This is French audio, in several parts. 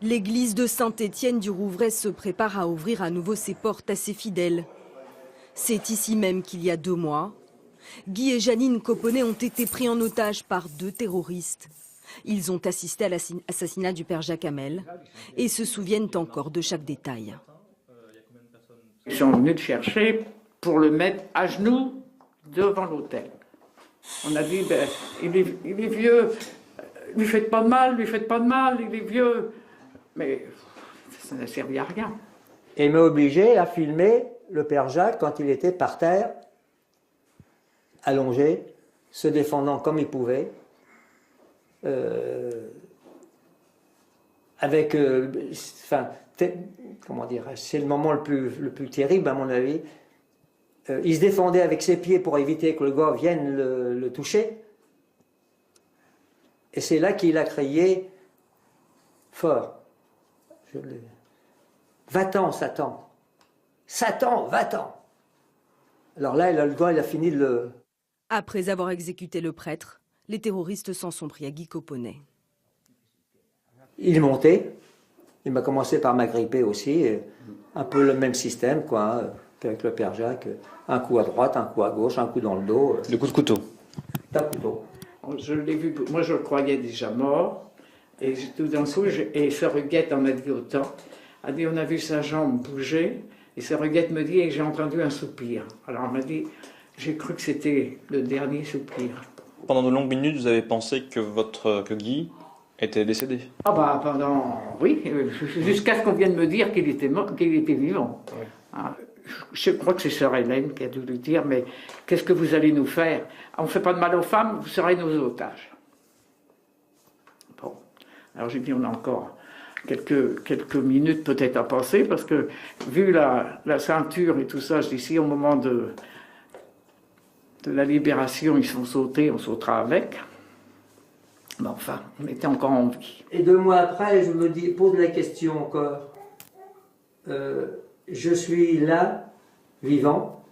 L'église de Saint-Étienne du Rouvray se prépare à ouvrir à nouveau ses portes à ses fidèles. C'est ici même qu'il y a 2 mois, Guy et Janine Coponnet ont été pris en otage par 2 terroristes. Ils ont assisté à l'assassinat du père Jacques Hamel et se souviennent encore de chaque détail. Ils sont venus le chercher pour le mettre à genoux devant l'autel. On a dit, ben, il est vieux, lui faites pas de mal, il est vieux. Mais ça n'a servi à rien. Et il m'a obligé à filmer le père Jacques quand il était par terre, allongé, se défendant comme il pouvait, avec, comment dire, c'est le moment le plus terrible à mon avis. Il se défendait avec ses pieds pour éviter que le gars vienne le toucher. Et c'est là qu'il a crié fort. Va-t'en, Satan. Satan, va-t'en. Alors là, le gars, il a fini de le... Après avoir exécuté le prêtre, les terroristes s'en sont pris à Guy Coponnet. Il est monté. Il m'a commencé par m'agripper aussi. Un peu le même système, quoi, qu'avec le père Jacques. Un coup à droite, un coup à gauche, un coup dans le dos. Le coup de couteau. Un couteau. Je l'ai vu, moi je le croyais déjà mort. Et tout d'un coup, et Ferruguette en a dit autant. A dit, on a vu sa jambe bouger. Et Ferruguette me dit, et j'ai entendu un soupir. Alors elle m'a dit, j'ai cru que c'était le dernier soupir. Pendant de longues minutes, vous avez pensé que Guy était décédé? Ah bah oui, jusqu'à ce qu'on vienne me dire qu'il était mort, qu'il était vivant. Oui. Ah, je crois que c'est sœur Hélène qui a dû lui dire, mais qu'est-ce que vous allez nous faire? On ne fait pas de mal aux femmes, vous serez nos otages. Bon, alors j'ai dit, on a encore quelques minutes peut-être à passer, parce que vu la ceinture et tout ça, je dis, si au moment de la libération, ils sont sautés, on sautera avec. Mais enfin, on était encore en vie. Et 2 mois après, je me pose la question encore. Je suis là, vivant.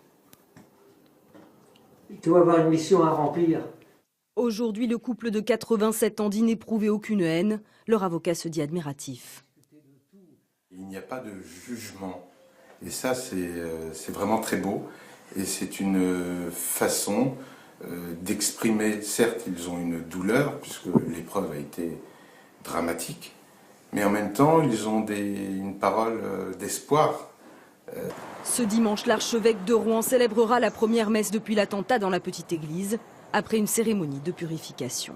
Tu dois avoir une mission à remplir. Aujourd'hui, le couple de 87 ans dit n'éprouver aucune haine. Leur avocat se dit admiratif. Il n'y a pas de jugement. Et ça, c'est vraiment très beau. Et c'est une façon d'exprimer, certes, ils ont une douleur, puisque l'épreuve a été dramatique, mais en même temps, ils ont une parole d'espoir. Ce dimanche, l'archevêque de Rouen célébrera la première messe depuis l'attentat dans la petite église, après une cérémonie de purification.